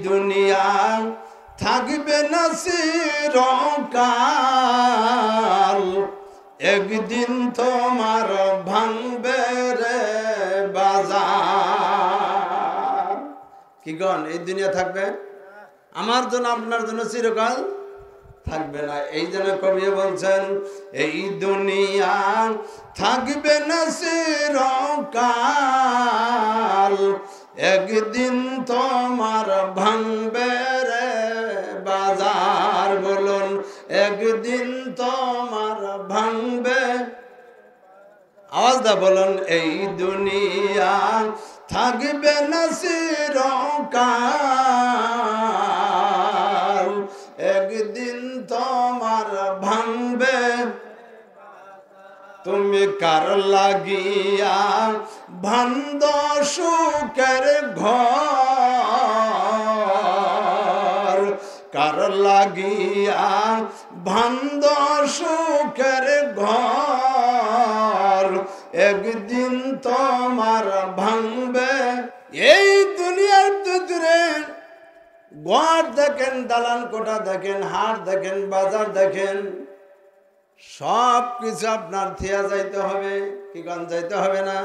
দুনিয়া থাকবে না চিরকাল, একদিন তোমার ভাঙবে রে বাজার। কি গণ, এই দুনিয়া থাকবে? আমার জন্য আপনার জন্য চিরকাল থাকবে না। এই জন্য কবি বলছেন এই দুনিয়া থাকবে না চিরকাল, একদিন তোমার ভাঙবে রে বাজার। বলুন একদিন তোমার ভাঙবে, আওয়াজ দা বলুন এই দুনিয়া থাকবে না চিরকাল, একদিন তোমার ভাঙবে। তুমি কার লাগিয়া ভান্দ সুখের ঘর, কার লাগিয়া ভান্দ সুখের ঘর, একদিন তোমার ভাঙবে। এই দুনিয়ার ভিতরে ঘর দেখেন, দালান কোঠা দেখেন, হাট দেখেন, বাজার দেখেন, সব কিছু আপনার থিয়া যাইতে হবে। কি গান যাইতে হবে না?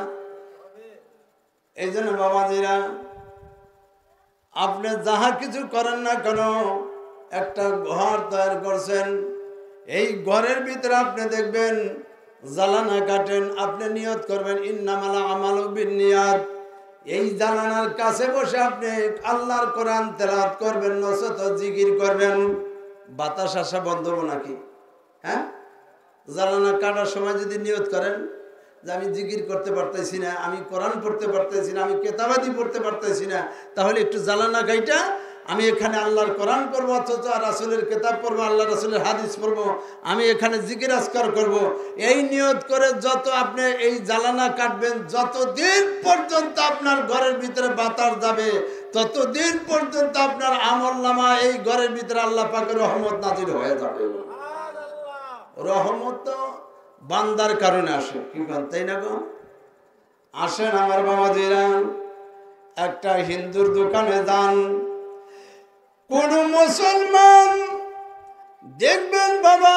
এই জন্য বাবাজিরা, আপনি যাহা কিছু করেন না কেন, একটা ঘর তৈরি করছেন, এই ঘরের ভিতরে আপনি দেখবেন জ্বালানা কাটেন, আপনি নিয়ত করবেন ইন্নামাল আমালু বিন্নিয়াত। এই জানালার কাছে বসে আপনি আল্লাহর কোরআন তেলাওয়াত করবেন, নচেত জিকির করবেন। বাতাস আসা বন্ধ হবো নাকি? হ্যাঁ, জানালা কাটার সময় যদি নিয়ত করেন যে আমি জিকির করতে পারতেছি না, আমি কোরআন পড়তে পারতেছি না, আমি কেতাবাদি পড়তে পারতেছি না, তাহলে একটু জ্বালানা গাইটা আমি এখানে আল্লাহর কোরআন পড়বো, অথচ রাসূলের কেতাব পড়বো, আল্লাহ রাসূলের হাদিস পড়বো, আমি এখানে জিকির আজকার করবো। এই নিয়ত করে যত আপনি এই জ্বালানা কাটবেন, যতদিন পর্যন্ত আপনার ঘরের ভিতরে বাতাস যাবে, ততদিন পর্যন্ত আপনার আমলনামা এই ঘরের ভিতরে আল্লাহ পাকের রহমত নাজির হয়ে যাবে। রহমত তো বান্দার কারণে আসে, কি বলেন, তাই না গো? আসেন আমার বাবাজিরা, একটা হিন্দুর দোকানে যান, কোন মুসলমান দেখবেন বাবা,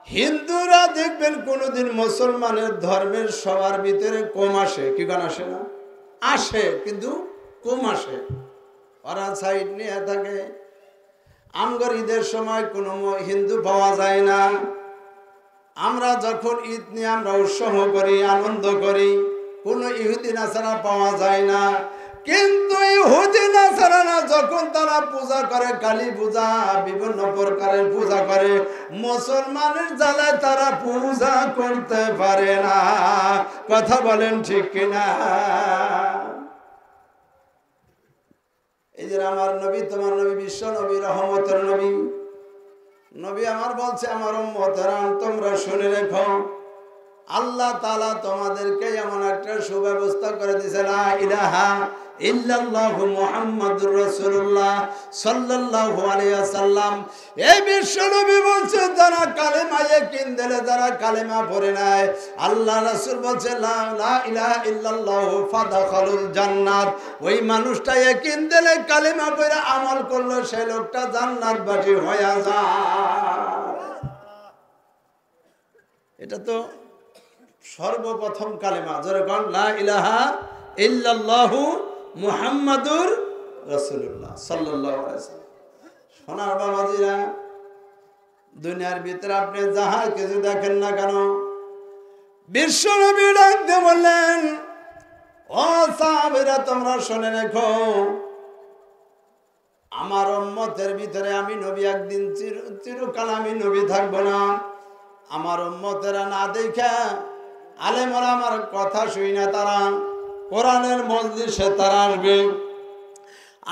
হিন্দুরা দেখবেন কোনদিন মুসলমানের ধর্মের সবার ভিতরে কম আসে। কি গান আসে না? আসে, কিন্তু কম আসে। ওরা সাইড নিয়ে থাকে। আমগর ঈদের সময় কোনো হিন্দু পাওয়া যায় না। আমরা যখন ঈদ নিয়ে আমরা উৎসব করি, আনন্দ করি, কোনো ইহুদি নাসারা পাওয়া যায় না। কিন্তু ইহুদি নাসারারা যখন তারা পূজা করে, কালী পূজা, বিভিন্ন প্রকারের পূজা করে, মুসলমানের জ্বালায় তারা পূজা করতে পারে না। কথা বলেন ঠিক কিনা? এই যে আমার নবী, তোমার নবী, বিশ্ব নবী, রহমতের নবী, নবী আমার বলছে, আমার উম্মতেরা তোমরা শুনে রেখো, আল্লাহ তাআলা তোমাদেরকে এমন একটা সুব্যবস্থা করে দিয়েছে, লা ইলাহা ইল্লাল্লাহু মুহাম্মাদুর রাসূলুল্লাহ সাল্লাল্লাহু আলাইহি ওয়াসাল্লাম। এই বিশ্ব নবী বলছে, যারা কালেমা ইয়াকিন দিলে, যারা কালেমা পড়ে নেয়, আল্লাহ রাসূল বলছে লা ইলাহা ইল্লাল্লাহু ফাদাখালুল জান্নাত। ওই মানুষটা ইয়াকিন দিলে, কালেমা পড়ে আমল করলো, সেই লোকটা জান্নাতবাসী হয়ে যায়। এটা তো সর্বপ্রথম কালেমা, যেরকম লা ইলাহা ইল্লাল্লাহু মুহাম্মাদুর রাসূলুল্লাহ সাল্লাল্লাহু আলাইহি ওয়াসাল্লাম। সোনার বাবাজিরা, দুনিয়ার ভিতরে আপনি যাহা কিছু দেখেন না কেন, বিশ্ব নবী ডাকতে বললেন, ও সাহাবীরা তোমরা শুনে রেখো, আমার উম্মতের ভিতরে আমি নবী একদিন চিরকাল আমি নবী থাকবো না। আমার উম্মতেরা না দেখা, আলেমরা আমার কথা শুই না, তারা কোরআনের মজলিসে তারা আসবে।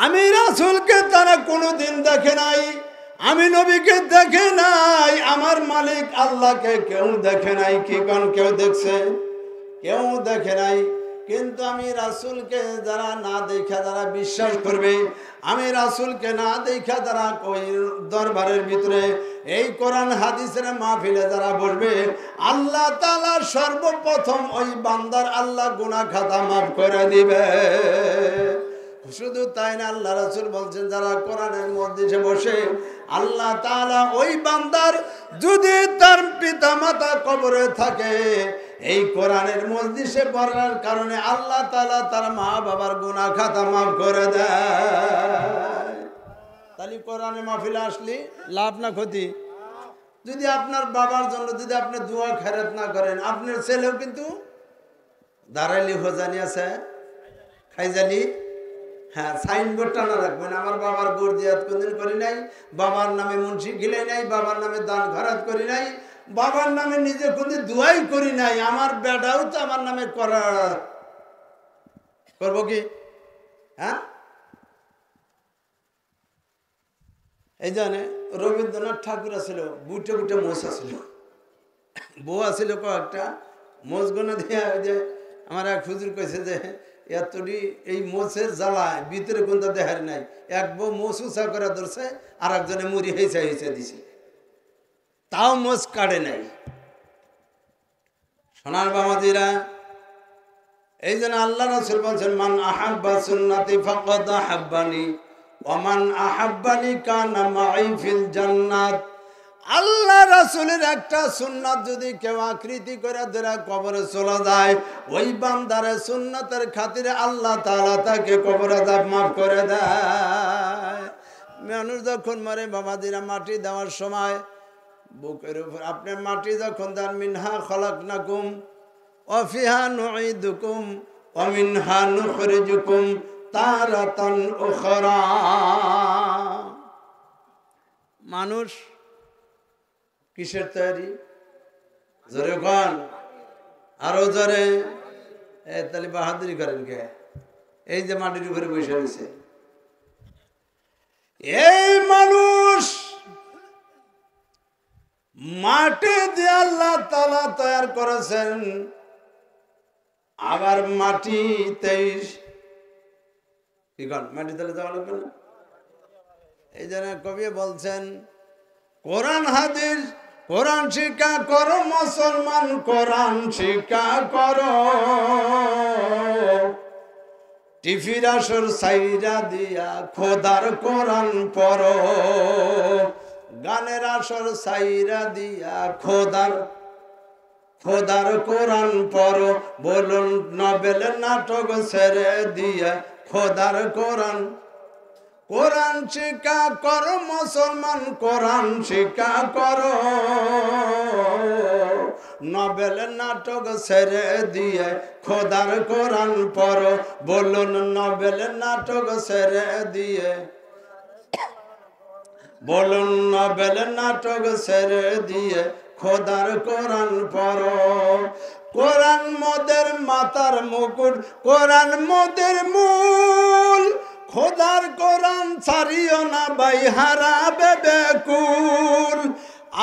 আমি রাসূলকে তারা কোনোদিন দেখে নাই, আমি নবীকে দেখে নাই, আমার মালিক আল্লাহকে কেউ দেখে নাই। কি কোন কেউ দেখছে? কেউ দেখে নাই। কিন্তু আমি রাসূলকে যারা না দেখা যারা বিশ্বাস করবে, আমি রাসূলকে না দেখা যারা ওই দরবারের ভিতরে এই কোরআন হাদিসের মাহফিলে যারা বসবে, আল্লাহ তাআলা সর্বপ্রথম ওই বান্দার আল্লাহ গুনাহ খাতা মাফ করে দিবে। শুধু তাই না, আল্লাহ রাসূল বলছেন যারা কোরআনের মজলিসে বসে আল্লাহ তাআলা ওই বান্দার যদি তার পিতামাতা কবরে থাকে এই কোরআনের মজলিসে পড়ার কারণে আল্লাহ তাআলা তার মা বাবার গুনাহ খাতা মাফ করে দেয়। তাহলে কোরআনে মাহফিলে আসলে লাভ না ক্ষতি? যদি আপনার বাবার জন্য যদি আপনি দোয়া খেরাত না করেন, আপনার ছেলেও কিন্তু দাঁড়াইলি হোজানি আছে খাইজালি, হ্যাঁ সাইনবোর্ড টানা রাখবেন, আমার বাবার গর্জিয়াত কোনদিন করি নাই, বাবার নামে মুন্সি গিলাই নাই, বাবার নামে দান ঘরাত করি নাই, বাবার নামে নিজে কোনদিন দোয়াই করি নাই, আমার বেটাও তো আমার নামে করবো কি? হ্যাঁ, এই জানে রবীন্দ্রনাথ ঠাকুর আছিল, বুটে বুটে মোষ আছিল, বউ আছিল কয়েকটা, মোষ গোনা দিয়ে যে আমার এক হুজুর কইছে যে এতটি এই মোষের জ্বালায় ভিতরে কোনটা দেখার নাই, এক বউ মোষ উঁচা করে ধরছে আর একজনে মুড়ি হেঁচা হেঁচা দিছে, তাও মোষ কাটে নাই। সোনার বাবাজিরা, এই জন্য আল্লাহ রাসূল বলছেন মান আহাব্বা সুন্নতি ফাকাদ আহাব্বানি ওয়া মান আহাব্বানি কানা মাই ফিল জান্নাত। আল্লাহ রাসূলের একটা সুন্নাত যদি কেউ আকৃতি করে ধরে কবরে চলে যায়, ওই বান্দারে সুন্নতের খাতিরে আল্লাহ তাআলা তাকে কবরে আযাব মাফ করে দেয়। মানুষ যখন মরে বাবাজিরা, মাটি দেওয়ার সময় বুকের উপর আপনি মাটি যখন দেন, মিনহা খলাকনাকুম ওয়া ফিহা নুঈদুকুম ওয়া মিনহা নুখরিজুকুম তারাতান উখরা। মানুষ কিসের তৈরি? জোরে গান, আরো জোরে। তাহলে বাহাদুরি করেন কে? এই যে মাটির উপরে বসে রয়েছে এই মানুষ, মাটি দিয়ে আল্লাহ তাআলা তৈরি করেছেন, আবার মাটিতেই কি গান মাটি তাহলে যাওয়া লাগবে না। এই জন্য কবি বলছেন কোরআন হাদিস, কোরআন শিক্ষা করো মুসলমান, কোরআন শিক্ষা করো, টিফির আসর সাইরা দিয়া খোদার কোরআন পড়ো, গানের আসর সাইরা দিয়া খোদার কোরআন পড়ো, বলুন নবেল নাটক ছেড়ে দিয়া খোদার কোরআন। কোরআন শিক্ষা করো মুসলমান, কোরআন শিক্ষা করো, নবেল নাটক ছেড়ে দিয়ে খোদার কোরআন পড়ো, বলুন নবেল নাটক ছেড়ে দিয়ে, বলুন নবেল নাটক ছেড়ে দিয়ে খোদার কোরআন পড়ো। কোরআন মোদের মাথার মুকুট, কোরআন মোদের মূল, খোদার কোরআন ছাড়িও না ভাই হারাবে বেকুল,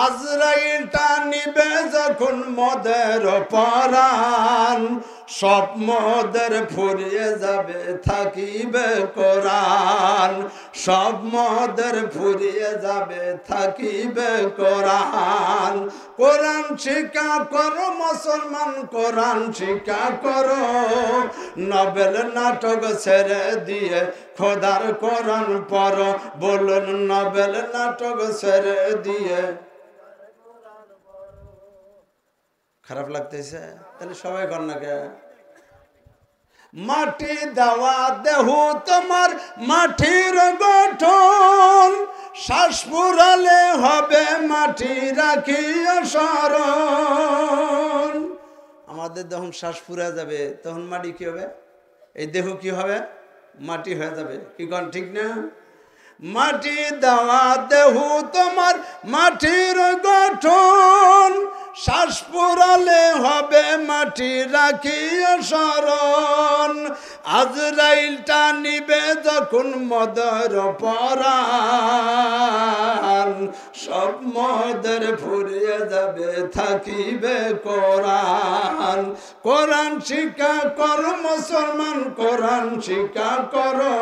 আজরাইলটা নিবে যখন মদের পরাণ, সব মদের ফুরিয়ে যাবে থাকিবে কোরআন, সব মদের ফুরিয়ে যাবে থাকিবে কোরআন। কোরআন শিক্ষা করো মুসলমান, কোরআন শিক্ষা করো, নবেল নাটক ছেড়ে দিয়ে খোদার কোরআন পড়ো, বলুন নবেল নাটক ছেড়ে দিয়ে। খারাপ লাগতেছে? তাহলে সবাই কর না কে? মাটি দেওয়া দেহ তোমার মাটির গঠন, শ্বাস ফুরালে হবে মাটি রাখিয়া স্মরণ। আমাদের যখন শ্বাস ফুরা যাবে তখন মাটি কি হবে? এই দেহ কি হবে? মাটি হয়ে যাবে। কি কোন ঠিক না? মাটি দেওয়া দেহ তোমার মাটির গঠন, শ্বাস ফুরালে হবে মাটি রাখিয়া স্মরণ, আজরাইলটা নিবে যখন মদের পরাণ, সব মদের ফুরিয়ে যাবে থাকিবে কোরআন। কোরআন শিক্ষা করো মুসলমান, কোরআন শিক্ষা করো,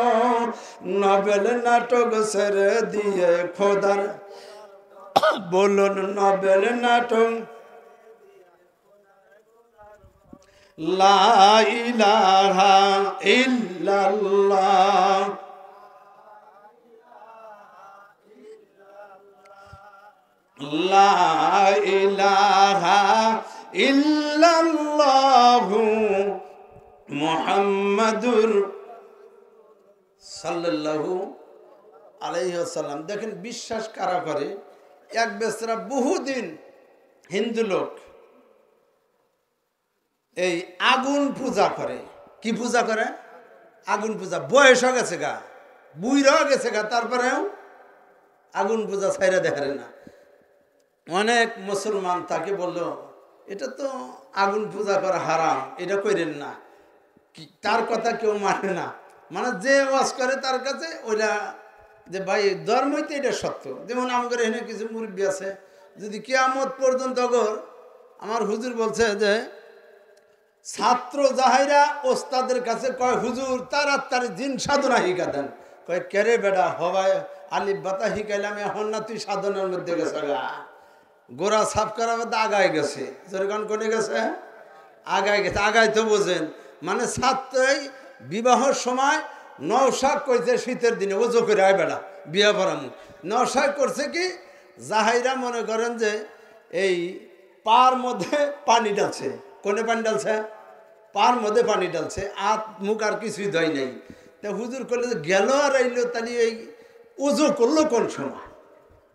নবেল নাটক ছেড়ে দিয়ে খোদার, বলুন নবেল নাটক, লা ইলাহা ইল্লাল্লাহ লা ইলাহা ইল্লাল্লাহু মুহাম্মাদুর সাল্লাল্লাহু আলাইহি ওয়াসাল্লাম। দেখেন বিশ্বাস কারা করে? এক বেচারা বহুদিন হিন্দু লোক এই আগুন পূজা করে। কি পূজা করে? আগুন পূজা। বয়স হয়ে গেছে গা, বুইরা গেছে গা, তারপরেও আগুন পূজা ছাইরা দেখারে না। অনেক মুসলমান তাকে বলল, এটা তো আগুন পূজা করা হারাম, এটা করেন না। তার কথা কেউ মানে না, মানে যে ওয়াজ করে তার কাছে ওইটা যে ভাই ধর্মইতে এটা সত্য। যেমন আমাদের এখানে কিছু মুরব্বী আছে, যদি কিয়ামত পর্যন্ত আমার হুজুর বলছে যে ছাত্র জাহাইরা ওস্তাদের কাছে কয়, হুজুর তাড়াতাড়ি জিন সাধনা শিখা দেন। কয় কেরে বেড়া হবাই আলিফ বাতা শিখাইলাম, এখন না তুই সাধনার মধ্যে গেছে গা। গোড়া সাফ করার মধ্যে আগায় গেছে। যেরকম করে গেছে আগায় গেছে। আগায় তো বোঝেন, মানে ছাত্রই বিবাহর সময় নওশাক কইছে শীতের দিনে ওজো করে আয় বেড়া বিয়া পড়ামু। নওশাক করছে কি, জাহাইরা মনে করেন যে এই পার মধ্যে পানি ডালছে। কোনে পানি ডালছে? পার মধ্যে পানি ডালছে, হাত মুখ আর কিছুই ধয় নাই। তা হুজুর করলে যে গেল আর আইলো, তাহলে এই ওজো করলো কোন সময়?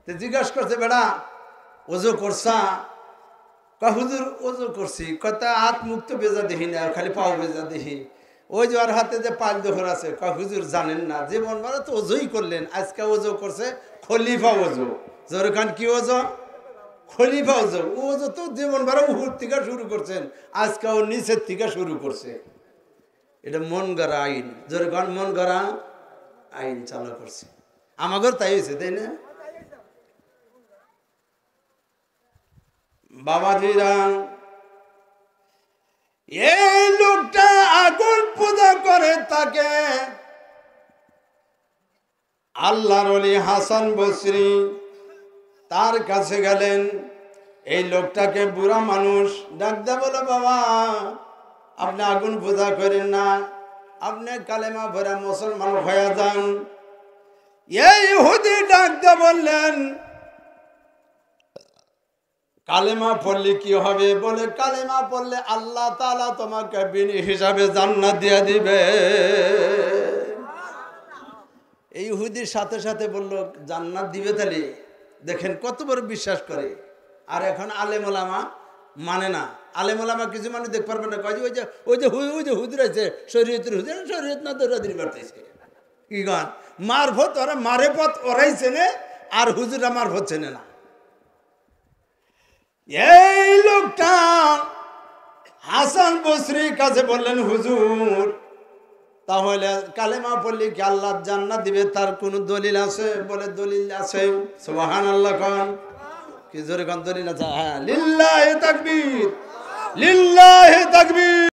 তো জিজ্ঞাসা করছে, বেড়া ওজো করছা? হুজুর ওজো করছি। কথা হাত মুখ তো বেজা দেখি না, খালি পাও বেজা দেখি। ওই যে ওর হাতে যে পাল দোহর আছে। হুজুর জানেন না, জীবন মানে তো ওজোই করলেন, আজকে ওজো করছে খলিফা ওজো। জোরখান কি ওজো? খলিফা ওজো। ওজো তো জীবন ভরা উপর থেকে শুরু করছেন, আজকে ও নিচের থেকে শুরু করছে। এটা মন গড়া আইন। জোরখান মন গড়া আইন চালু করছে। আমাদের তাই হয়েছে, তাই না বাবাজিরা? এই লোকটা আগুন পূজা করে, তাকে আল্লাহর ওলি হাসান বসরি তার কাছে গেলেন। এই লোকটাকে বুড়া মানুষ ডাক দে, বলে বাবা আপনি আগুন পূজা করেন না, আপনি কালেমা ভরা মুসলমান হয়ে যান। এই ইহুদি ডাক দে বললেন, কালেমা পড়লে কি হবে? বলে কালেমা পড়লে আল্লাহ তাআলা তোমাকে বিনি হিসাবে জান্নাত দিয়ে দিবে। এই ইহুদির সাথে সাথে বলল জান্নাত দিবে। তাহলে দেখেন কত বড় বিশ্বাস করে। আর এখন আলেম ওলামা মানে না। আলেম ওলামা কিছু মানুষ দেখতে পারবে না, কয় যে ওই যে হুজুর আছে শরীয়তের হুজুর, শরীয়ত না দৌড়াদৌড়ি করতেছে। কি গান মারফত, ওরা মারে পথ ওরাই চেনে, আর হুজুরা মারফত চেনে না। এই লোকটা হাসান বসরির কাছে বললেন, হুজুর তাহলে কালেমা পড়লে কি আল্লাহ জান্নাত দিবে, তার কোন দলিল আছে? বলে দলিল আছে। সুবহানাল্লাহ কোন কি জোরে কোন দলিল আছে? হ্যাঁ, লিল্লাহি তাকবীর, লিল্লাহি তাকবীর।